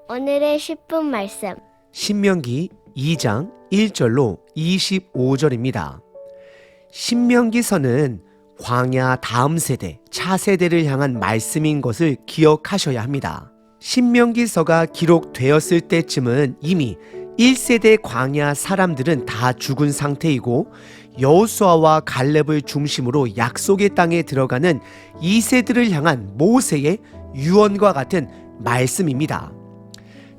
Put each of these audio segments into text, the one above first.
오늘의 10분 말씀. 신명기 2장 1절로 25절입니다. 신명기서는 광야 다음 세대, 차세대를 향한 말씀인 것을 기억하셔야 합니다. 신명기서가 기록되었을 때쯤은 이미 1세대 광야 사람들은 다 죽은 상태이고 여호수아와 갈렙을 중심으로 약속의 땅에 들어가는 2세들을 향한 모세의 유언과 같은 말씀입니다.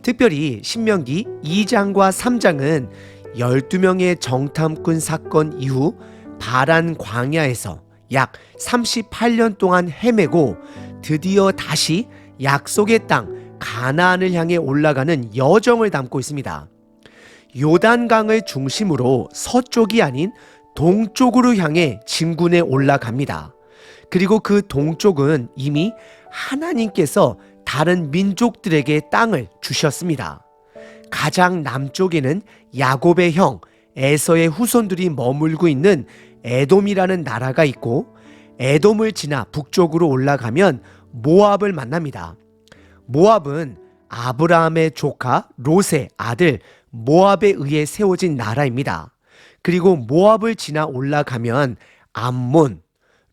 특별히 신명기 2장과 3장은 12명의 정탐꾼 사건 이후 바란 광야에서 약 38년 동안 헤매고 드디어 다시 약속의 땅 가나안을 향해 올라가는 여정을 담고 있습니다. 요단강을 중심으로 서쪽이 아닌 동쪽으로 향해 진군에 올라갑니다. 그리고 그 동쪽은 이미 하나님께서 다른 민족들에게 땅을 주셨습니다. 가장 남쪽에는 야곱의 형 에서의 후손들이 머물고 있는 에돔이라는 나라가 있고, 에돔을 지나 북쪽으로 올라가면 모압을 만납니다. 모압은 아브라함의 조카 롯의 아들 모압에 의해 세워진 나라입니다. 그리고 모압을 지나 올라가면 암몬,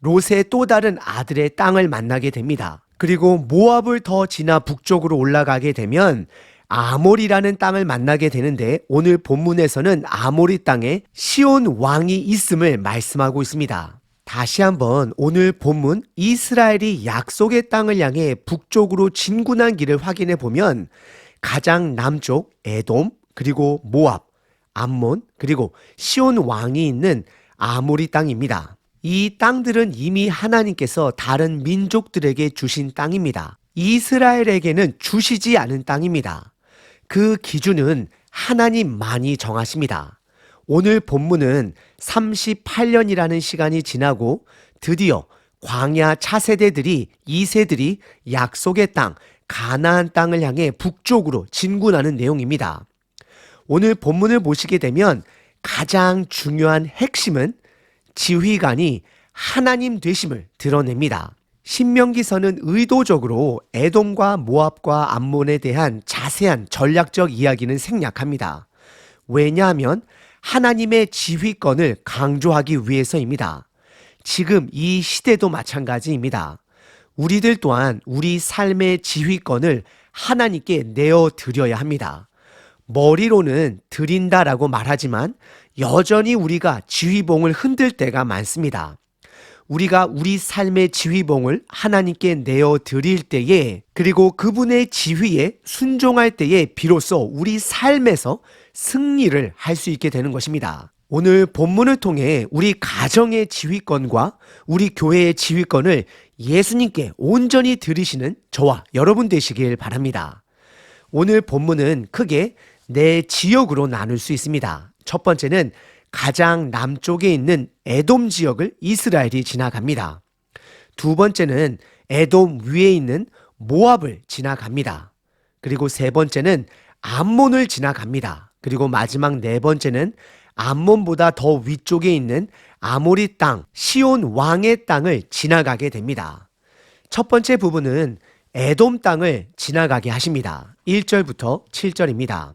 롯의 또 다른 아들의 땅을 만나게 됩니다. 그리고 모압을 더 지나 북쪽으로 올라가게 되면 아몰이라는 땅을 만나게 되는데, 오늘 본문에서는 아몰이 땅에 시온 왕이 있음을 말씀하고 있습니다. 다시 한번 오늘 본문 이스라엘이 약속의 땅을 향해 북쪽으로 진군한 길을 확인해 보면 가장 남쪽 에돔, 그리고 모압, 암몬, 그리고 시온 왕이 있는 아모리 땅입니다. 이 땅들은 이미 하나님께서 다른 민족들에게 주신 땅입니다. 이스라엘에게는 주시지 않은 땅입니다. 그 기준은 하나님만이 정하십니다. 오늘 본문은 38년이라는 시간이 지나고 드디어 광야 차세대들이 2세들이 약속의 땅 가나안 땅을 향해 북쪽으로 진군하는 내용입니다. 오늘 본문을 보시게 되면 가장 중요한 핵심은 지휘관이 하나님 되심을 드러냅니다. 신명기서는 의도적으로 에돔과 모압과 암몬에 대한 자세한 전략적 이야기는 생략합니다. 왜냐하면 하나님의 지휘권을 강조하기 위해서입니다. 지금 이 시대도 마찬가지입니다. 우리들 또한 우리 삶의 지휘권을 하나님께 내어드려야 합니다. 머리로는 드린다라고 말하지만 여전히 우리가 지휘봉을 흔들 때가 많습니다. 우리가 우리 삶의 지휘봉을 하나님께 내어드릴 때에, 그리고 그분의 지휘에 순종할 때에 비로소 우리 삶에서 승리를 할 수 있게 되는 것입니다. 오늘 본문을 통해 우리 가정의 지휘권과 우리 교회의 지휘권을 예수님께 온전히 드리시는 저와 여러분 되시길 바랍니다. 오늘 본문은 크게 네 지역으로 나눌 수 있습니다. 첫 번째는 가장 남쪽에 있는 에돔 지역을 이스라엘이 지나갑니다. 두 번째는 에돔 위에 있는 모압을 지나갑니다. 그리고 세 번째는 암몬을 지나갑니다. 그리고 마지막 네 번째는 암몬보다 더 위쪽에 있는 아모리 땅, 시온 왕의 땅을 지나가게 됩니다. 첫 번째 부분은 에돔 땅을 지나가게 하십니다. 1절부터 7절입니다.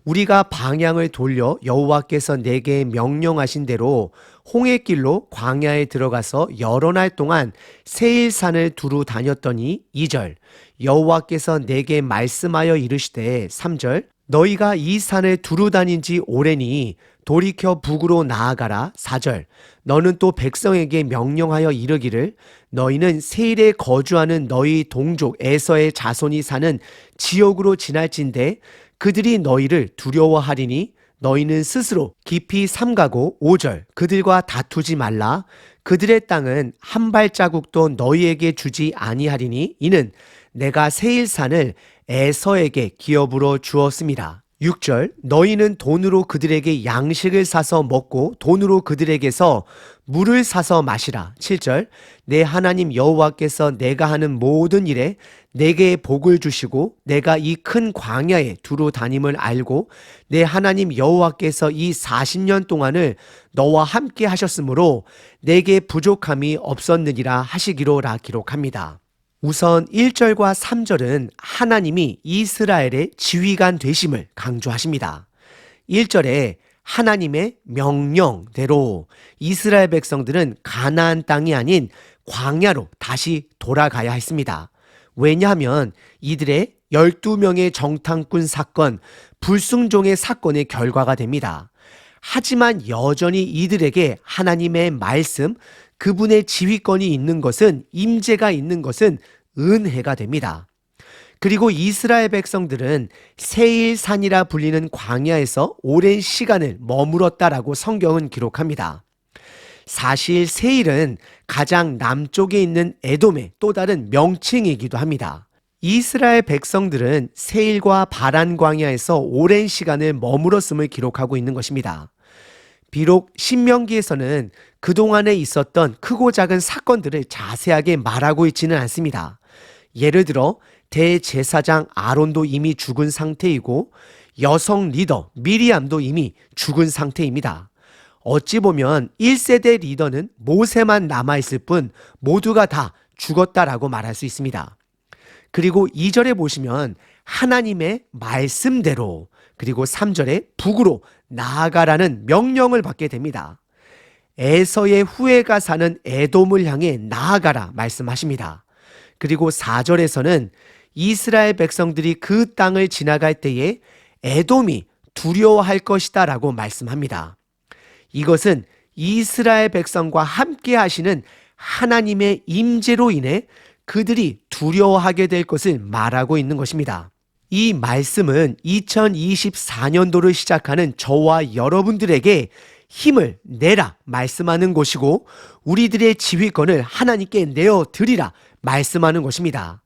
우리가 방향을 돌려 여호와께서 내게 명령하신 대로 홍해길로 광야에 들어가서 여러 날 동안 세일산을 두루 다녔더니 2절 여호와께서 내게 말씀하여 이르시되 3절 너희가 이 산을 두루 다닌 지 오래니 돌이켜 북으로 나아가라. 4절 너는 또 백성에게 명령하여 이르기를 너희는 세일에 거주하는 너희 동족 에서의 자손이 사는 지역으로 지날진대 그들이 너희를 두려워하리니 너희는 스스로 깊이 삼가고 5절 그들과 다투지 말라. 그들의 땅은 한 발자국도 너희에게 주지 아니하리니 이는 내가 세일산을 에서에게 기업으로 주었습니다. 6절 너희는 돈으로 그들에게 양식을 사서 먹고 돈으로 그들에게서 물을 사서 마시라. 7절 내 하나님 여호와께서 내가 하는 모든 일에 내게 복을 주시고 내가 이 큰 광야에 두루 다님을 알고 내 하나님 여호와께서 이 40년 동안을 너와 함께 하셨으므로 내게 부족함이 없었느니라 하시기로라 기록합니다. 우선 1절과 3절은 하나님이 이스라엘의 지휘관 되심을 강조하십니다. 1절에 하나님의 명령대로 이스라엘 백성들은 가나안 땅이 아닌 광야로 다시 돌아가야 했습니다. 왜냐하면 이들의 12명의 정탐꾼 사건, 불순종의 사건의 결과가 됩니다. 하지만 여전히 이들에게 하나님의 말씀, 그분의 지휘권이 있는 것은, 임재가 있는 것은 은혜가 됩니다. 그리고 이스라엘 백성들은 세일산이라 불리는 광야에서 오랜 시간을 머물었다라고 성경은 기록합니다. 사실 세일은 가장 남쪽에 있는 에돔의 또 다른 명칭이기도 합니다. 이스라엘 백성들은 세일과 바란 광야에서 오랜 시간을 머물었음을 기록하고 있는 것입니다. 비록 신명기에서는 그동안에 있었던 크고 작은 사건들을 자세하게 말하고 있지는 않습니다. 예를 들어 대제사장 아론도 이미 죽은 상태이고 여성 리더 미리암도 이미 죽은 상태입니다. 어찌 보면 1세대 리더는 모세만 남아있을 뿐 모두가 다 죽었다라고 말할 수 있습니다. 그리고 2절에 보시면 하나님의 말씀대로, 그리고 3절에 북으로 나아가라는 명령을 받게 됩니다. 에서의 후예가 사는 에돔을 향해 나아가라 말씀하십니다. 그리고 4절에서는 이스라엘 백성들이 그 땅을 지나갈 때에 에돔이 두려워할 것이다 라고 말씀합니다. 이것은 이스라엘 백성과 함께 하시는 하나님의 임재로 인해 그들이 두려워하게 될 것을 말하고 있는 것입니다. 이 말씀은 2024년도를 시작하는 저와 여러분들에게 힘을 내라 말씀하는 것이고, 우리들의 지휘권을 하나님께 내어드리라 말씀하는 것입니다.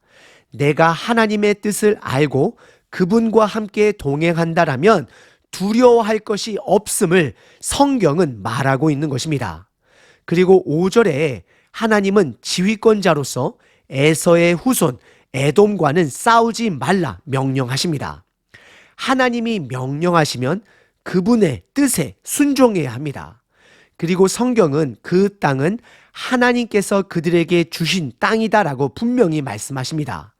내가 하나님의 뜻을 알고 그분과 함께 동행한다라면 두려워할 것이 없음을 성경은 말하고 있는 것입니다. 그리고 5절에 하나님은 지휘권자로서 에서의 후손 에돔과는 싸우지 말라 명령하십니다. 하나님이 명령하시면 그분의 뜻에 순종해야 합니다. 그리고 성경은 그 땅은 하나님께서 그들에게 주신 땅이다라고 분명히 말씀하십니다.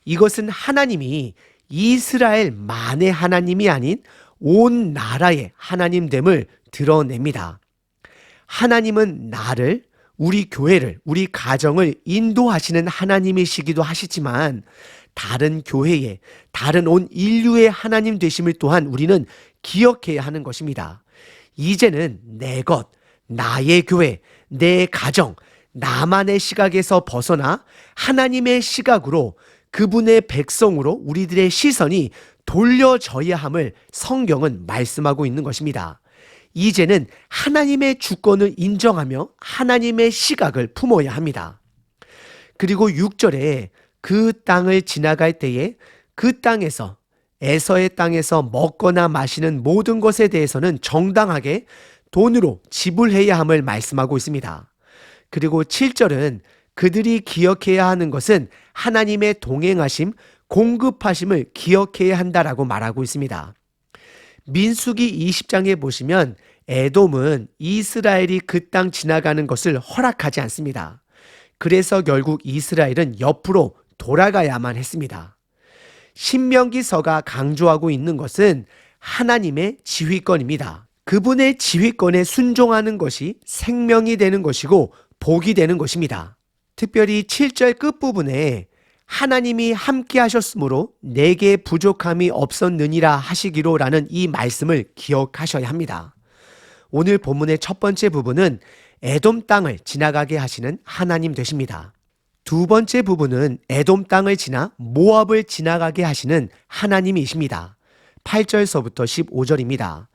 이것은 하나님이 이스라엘만의 하나님이 아닌 온 나라의 하나님됨을 드러냅니다. 하나님은 나를, 우리 교회를, 우리 가정을 인도하시는 하나님이시기도 하시지만 다른 교회의, 다른 온 인류의 하나님 되심을 또한 우리는 기억해야 하는 것입니다. 이제는 내 것, 나의 교회, 내 가정, 나만의 시각에서 벗어나 하나님의 시각으로, 그분의 백성으로 우리들의 시선이 돌려져야 함을 성경은 말씀하고 있는 것입니다. 이제는 하나님의 주권을 인정하며 하나님의 시각을 품어야 합니다. 그리고 6절에 그 땅을 지나갈 때에 그 땅에서, 에서의 땅에서 먹거나 마시는 모든 것에 대해서는 정당하게 돈으로 지불해야 함을 말씀하고 있습니다. 그리고 7절은 그들이 기억해야 하는 것은 하나님의 동행하심, 공급하심을 기억해야 한다라고 말하고 있습니다. 민수기 20장에 보시면 에돔은 이스라엘이 그 땅 지나가는 것을 허락하지 않습니다. 그래서 결국 이스라엘은 옆으로 돌아가야만 했습니다. 신명기서가 강조하고 있는 것은 하나님의 지휘권입니다. 그분의 지휘권에 순종하는 것이 생명이 되는 것이고 복이 되는 것입니다. 특별히 7절 끝부분에 하나님이 함께 하셨으므로 내게 부족함이 없었느니라 하시기로 라는 이 말씀을 기억하셔야 합니다. 오늘 본문의 첫 번째 부분은 에돔 땅을 지나가게 하시는 하나님 되십니다. 두 번째 부분은 에돔 땅을 지나 모압을 지나가게 하시는 하나님이십니다. 8절서부터 15절입니다.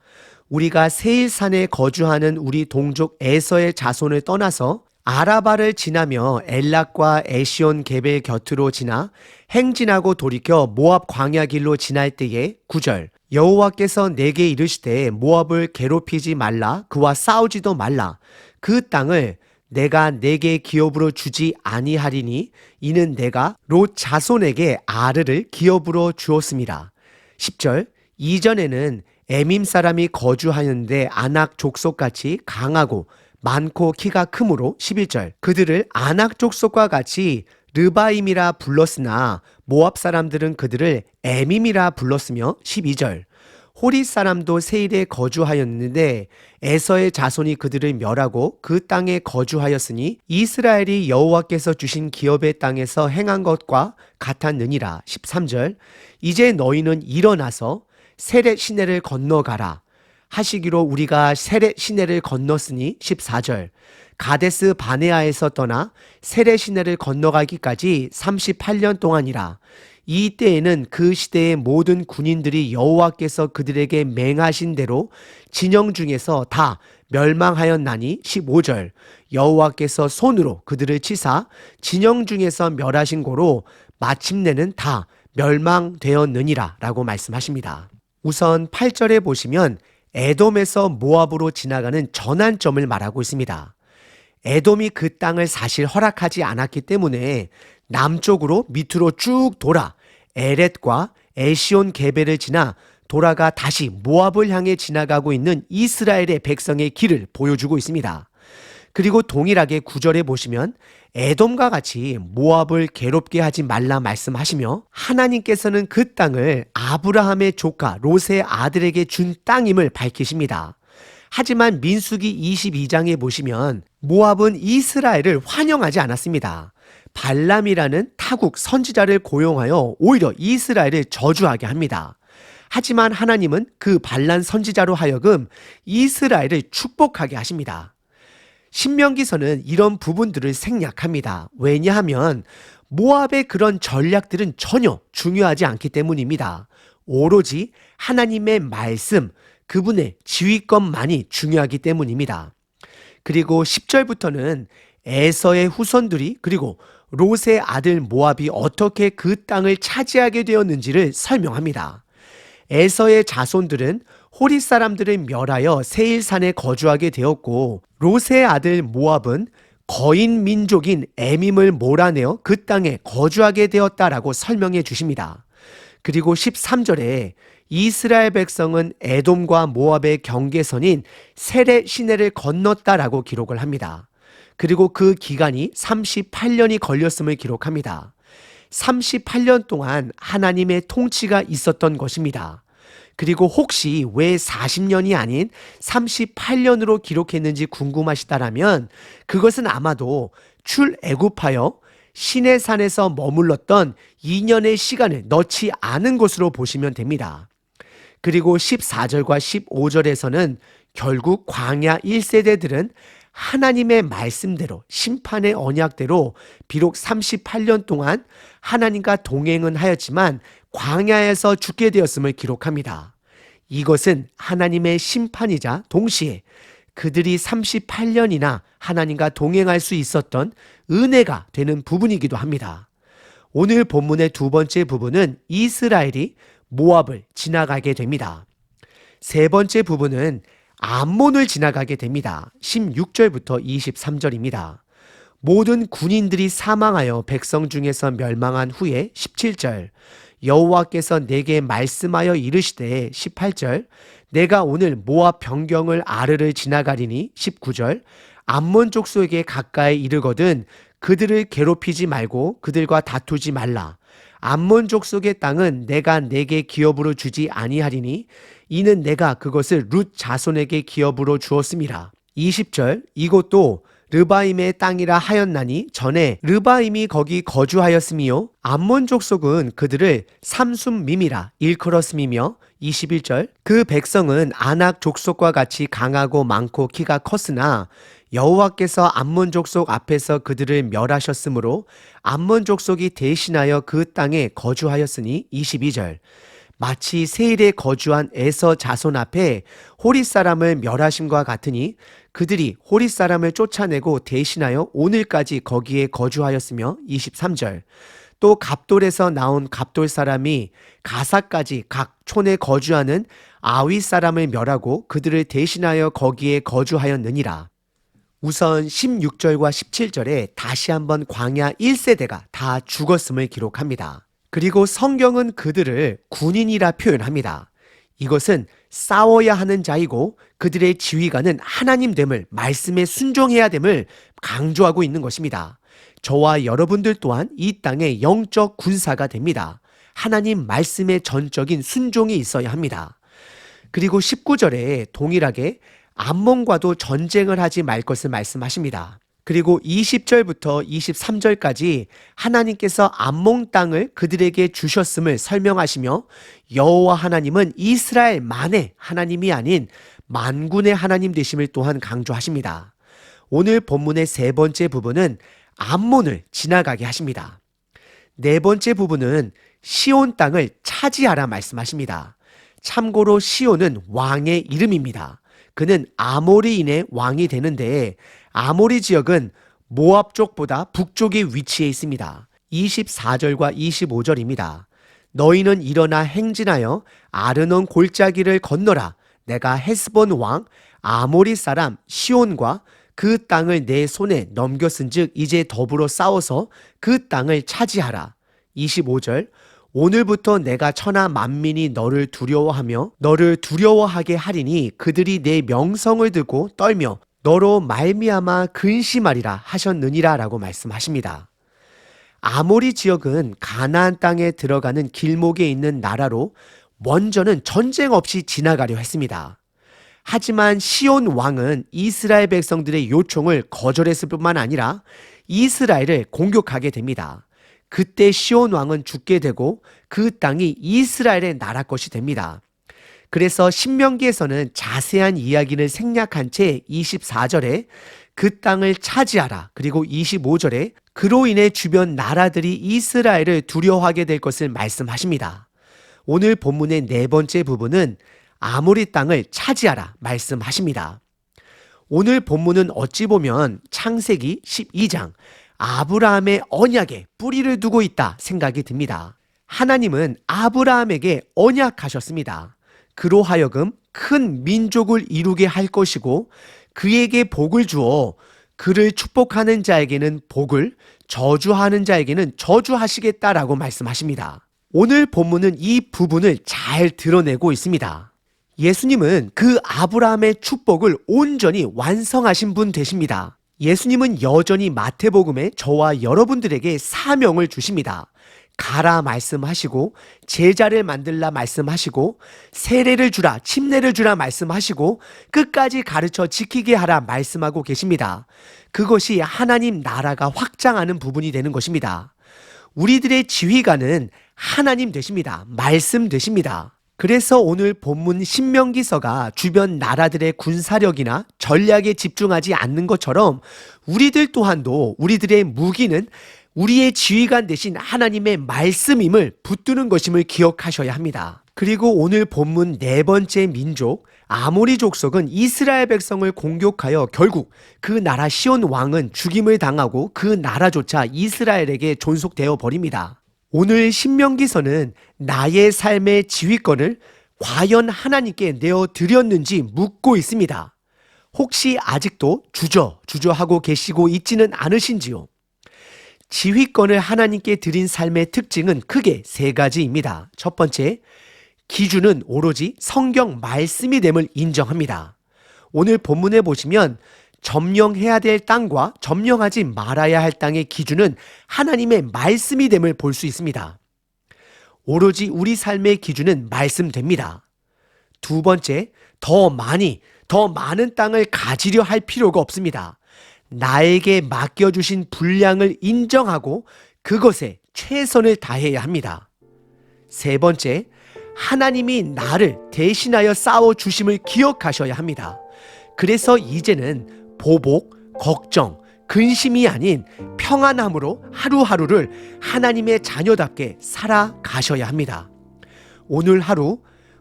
우리가 세일산에 거주하는 우리 동족 에서의 자손을 떠나서 아라바를 지나며 엘락과 에시온 게벨 곁으로 지나 행진하고 돌이켜 모압 광야길로 지날 때에 9절 여호와께서 내게 이르시되 모압을 괴롭히지 말라, 그와 싸우지도 말라. 그 땅을 내가 내게 기업으로 주지 아니하리니 이는 내가 롯 자손에게 아르를 기업으로 주었습니다. 10절 이전에는 에밈 사람이 거주하였는데 아낙 족속같이 강하고 많고 키가 크므로 11절 그들을 아낙 족속과 같이 르바임이라 불렀으나 모압 사람들은 그들을 에밈이라 불렀으며 12절 호리 사람도 세일에 거주하였는데 에서의 자손이 그들을 멸하고 그 땅에 거주하였으니 이스라엘이 여호와께서 주신 기업의 땅에서 행한 것과 같았느니라. 13절 이제 너희는 일어나서 세렛 시내를 건너가라 하시기로 우리가 세렛 시내를 건넜으니 14절 가데스 바네아에서 떠나 세렛 시내를 건너가기까지 38년 동안이라. 이 때에는 그 시대의 모든 군인들이 여호와께서 그들에게 맹하신 대로 진영 중에서 다 멸망하였나니 15절 여호와께서 손으로 그들을 치사 진영 중에서 멸하신 고로 마침내는 다 멸망되었느니라 라고 말씀하십니다. 우선 8절에 보시면 에돔에서 모압으로 지나가는 전환점을 말하고 있습니다. 에돔이 그 땅을 사실 허락하지 않았기 때문에 남쪽으로 밑으로 쭉 돌아 에렛과 에시온 게벨을 지나 돌아가 다시 모압을 향해 지나가고 있는 이스라엘의 백성의 길을 보여주고 있습니다. 그리고 동일하게 9절에 보시면 에돔과 같이 모압을 괴롭게 하지 말라 말씀하시며 하나님께서는 그 땅을 아브라함의 조카 롯의 아들에게 준 땅임을 밝히십니다. 하지만 민수기 22장에 보시면 모압은 이스라엘을 환영하지 않았습니다. 발람이라는 타국 선지자를 고용하여 오히려 이스라엘을 저주하게 합니다. 하지만 하나님은 그 발람 선지자로 하여금 이스라엘을 축복하게 하십니다. 신명기서는 이런 부분들을 생략합니다. 왜냐하면 모압의 그런 전략들은 전혀 중요하지 않기 때문입니다. 오로지 하나님의 말씀, 그분의 지휘권만이 중요하기 때문입니다. 그리고 10절부터는 에서의 후손들이 그리고 롯의 아들 모압이 어떻게 그 땅을 차지하게 되었는지를 설명합니다. 에서의 자손들은 호리 사람들을 멸하여 세일산에 거주하게 되었고 롯의 아들 모압은 거인 민족인 에밈을 몰아내어 그 땅에 거주하게 되었다라고 설명해 주십니다. 그리고 13절에 이스라엘 백성은 에돔과 모압의 경계선인 세렛 시내를 건넜다라고 기록을 합니다. 그리고 그 기간이 38년이 걸렸음을 기록합니다. 38년 동안 하나님의 통치가 있었던 것입니다. 그리고 혹시 왜 40년이 아닌 38년으로 기록했는지 궁금하시다라면 그것은 아마도 출애굽하여 시내산에서 머물렀던 2년의 시간을 넣지 않은 것으로 보시면 됩니다. 그리고 14절과 15절에서는 결국 광야 1세대들은 하나님의 말씀대로 심판의 언약대로 비록 38년 동안 하나님과 동행은 하였지만 광야에서 죽게 되었음을 기록합니다. 이것은 하나님의 심판이자 동시에 그들이 38년이나 하나님과 동행할 수 있었던 은혜가 되는 부분이기도 합니다. 오늘 본문의 두 번째 부분은 이스라엘이 모압을 지나가게 됩니다. 세 번째 부분은 암몬을 지나가게 됩니다. 16절부터 23절입니다. 모든 군인들이 사망하여 백성 중에서 멸망한 후에 17절 여호와께서 내게 말씀하여 이르시되 18절 내가 오늘 모압 변경을 아르를 지나가리니 19절 암몬 족속에게 가까이 이르거든 그들을 괴롭히지 말고 그들과 다투지 말라. 암몬 족속의 땅은 내가 내게 기업으로 주지 아니하리니 이는 내가 그것을 룻 자손에게 기업으로 주었음이라. 20절 이곳도 르바임의 땅이라 하였나니 전에 르바임이 거기 거주하였음이요 암몬 족속은 그들을 삼순밈이라 일컬었음이며 21절 그 백성은 아낙 족속과 같이 강하고 많고 키가 컸으나 여호와께서 암몬 족속 앞에서 그들을 멸하셨으므로 암몬 족속이 대신하여 그 땅에 거주하였으니 22절 마치 세일에 거주한 에서 자손 앞에 호리 사람을 멸하심과 같으니 그들이 호리 사람을 쫓아내고 대신하여 오늘까지 거기에 거주하였으며 23절 또 갑돌에서 나온 갑돌 사람이 가사까지 각 촌에 거주하는 아위 사람을 멸하고 그들을 대신하여 거기에 거주하였느니라. 우선 16절과 17절에 다시 한번 광야 1세대가 다 죽었음을 기록합니다. 그리고 성경은 그들을 군인이라 표현합니다. 이것은 싸워야 하는 자이고 그들의 지휘관은 하나님 됨을 말씀에 순종해야 됨을 강조하고 있는 것입니다. 저와 여러분들 또한 이 땅의 영적 군사가 됩니다. 하나님 말씀에 전적인 순종이 있어야 합니다. 그리고 19절에 동일하게 암몬과도 전쟁을 하지 말 것을 말씀하십니다. 그리고 20절부터 23절까지 하나님께서 암몬 땅을 그들에게 주셨음을 설명하시며 여호와 하나님은 이스라엘만의 하나님이 아닌 만군의 하나님 되심을 또한 강조하십니다. 오늘 본문의 세 번째 부분은 암몬을 지나가게 하십니다. 네 번째 부분은 시온 땅을 차지하라 말씀하십니다. 참고로 시온은 왕의 이름입니다. 그는 아모리인의 왕이 되는데 아모리 지역은 모압 쪽보다 북쪽에 위치해 있습니다. 24절과 25절입니다. 너희는 일어나 행진하여 아르논 골짜기를 건너라. 내가 헤스본 왕 아모리 사람 시온과 그 땅을 내 손에 넘겼은즉 이제 더불어 싸워서 그 땅을 차지하라. 25절 오늘부터 내가 천하 만민이 너를 두려워하며 너를 두려워하게 하리니 그들이 내 명성을 듣고 떨며 너로 말미암아 근심하리라 하셨느니라 라고 말씀하십니다. 아모리 지역은 가나안 땅에 들어가는 길목에 있는 나라로 먼저는 전쟁 없이 지나가려 했습니다. 하지만 시온 왕은 이스라엘 백성들의 요청을 거절했을 뿐만 아니라 이스라엘을 공격하게 됩니다. 그때 시온 왕은 죽게 되고 그 땅이 이스라엘의 나라 것이 됩니다. 그래서 신명기에서는 자세한 이야기를 생략한 채 24절에 그 땅을 차지하라 그리고 25절에 그로 인해 주변 나라들이 이스라엘을 두려워하게 될 것을 말씀하십니다. 오늘 본문의 네 번째 부분은 아모리 땅을 차지하라 말씀하십니다. 오늘 본문은 어찌 보면 창세기 12장 아브라함의 언약에 뿌리를 두고 있다 생각이 듭니다. 하나님은 아브라함에게 언약하셨습니다. 그로 하여금 큰 민족을 이루게 할 것이고 그에게 복을 주어 그를 축복하는 자에게는 복을 저주하는 자에게는 저주하시겠다라고 말씀하십니다. 오늘 본문은 이 부분을 잘 드러내고 있습니다. 예수님은 그 아브라함의 축복을 온전히 완성하신 분 되십니다. 예수님은 여전히 마태복음에 저와 여러분들에게 사명을 주십니다. 가라 말씀하시고 제자를 만들라 말씀하시고 세례를 주라 침례를 주라 말씀하시고 끝까지 가르쳐 지키게 하라 말씀하고 계십니다. 그것이 하나님 나라가 확장하는 부분이 되는 것입니다. 우리들의 지휘관은 하나님 되십니다. 말씀 되십니다. 그래서 오늘 본문 신명기서가 주변 나라들의 군사력이나 전략에 집중하지 않는 것처럼 우리들 또한도 우리들의 무기는 우리의 지휘관 대신 하나님의 말씀임을 붙드는 것임을 기억하셔야 합니다. 그리고 오늘 본문 네 번째 민족 아모리 족속은 이스라엘 백성을 공격하여 결국 그 나라 시온 왕은 죽임을 당하고 그 나라조차 이스라엘에게 존속되어 버립니다. 오늘 신명기서는 나의 삶의 지휘권을 과연 하나님께 내어드렸는지 묻고 있습니다. 혹시 아직도 주저하고 계시고 있지는 않으신지요? 지휘권을 하나님께 드린 삶의 특징은 크게 세 가지입니다. 첫 번째, 기준은 오로지 성경 말씀이 됨을 인정합니다. 오늘 본문에 보시면 점령해야 될 땅과 점령하지 말아야 할 땅의 기준은 하나님의 말씀이 됨을 볼 수 있습니다. 오로지 우리 삶의 기준은 말씀됩니다. 두 번째, 더 많은 땅을 가지려 할 필요가 없습니다. 나에게 맡겨주신 분량을 인정하고 그것에 최선을 다해야 합니다. 세 번째, 하나님이 나를 대신하여 싸워주심을 기억하셔야 합니다. 그래서 이제는 보복, 걱정, 근심이 아닌 평안함으로 하루하루를 하나님의 자녀답게 살아가셔야 합니다. 오늘 하루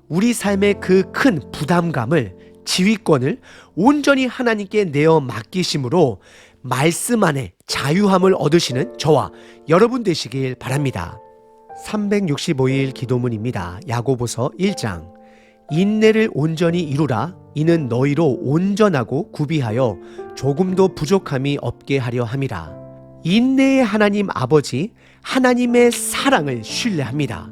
우리 삶의 그 큰 부담감을 지휘권을 온전히 하나님께 내어 맡기심으로 말씀 안에 자유함을 얻으시는 저와 여러분 되시길 바랍니다. 365일 기도문입니다. 야고보서 1장 인내를 온전히 이루라. 이는 너희로 온전하고 구비하여 조금도 부족함이 없게 하려 함이라. 인내의 하나님 아버지 하나님의 사랑을 신뢰합니다.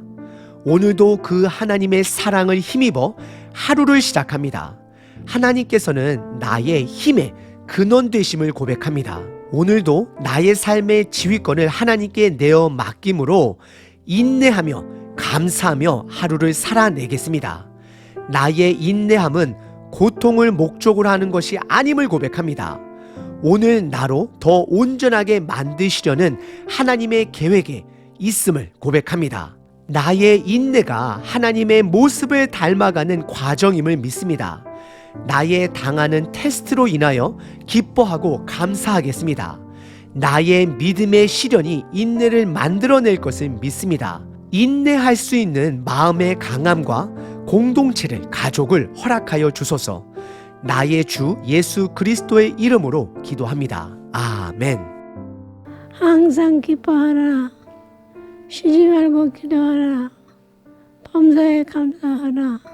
오늘도 그 하나님의 사랑을 힘입어 하루를 시작합니다. 하나님께서는 나의 힘의 근원 되심을 고백합니다. 오늘도 나의 삶의 지휘권을 하나님께 내어 맡김으로 인내하며 감사하며 하루를 살아내겠습니다. 나의 인내함은 고통을 목적으로 하는 것이 아님을 고백합니다. 오늘 나로 더 온전하게 만드시려는 하나님의 계획에 있음을 고백합니다. 나의 인내가 하나님의 모습을 닮아가는 과정임을 믿습니다. 나의 당하는 테스트로 인하여 기뻐하고 감사하겠습니다. 나의 믿음의 시련이 인내를 만들어낼 것을 믿습니다. 인내할 수 있는 마음의 강함과 공동체를, 가족을 허락하여 주소서. 나의 주 예수 그리스도의 이름으로 기도합니다. 아멘. 항상 기뻐하라. 쉬지 말고 기도하라. 범사에 감사하라.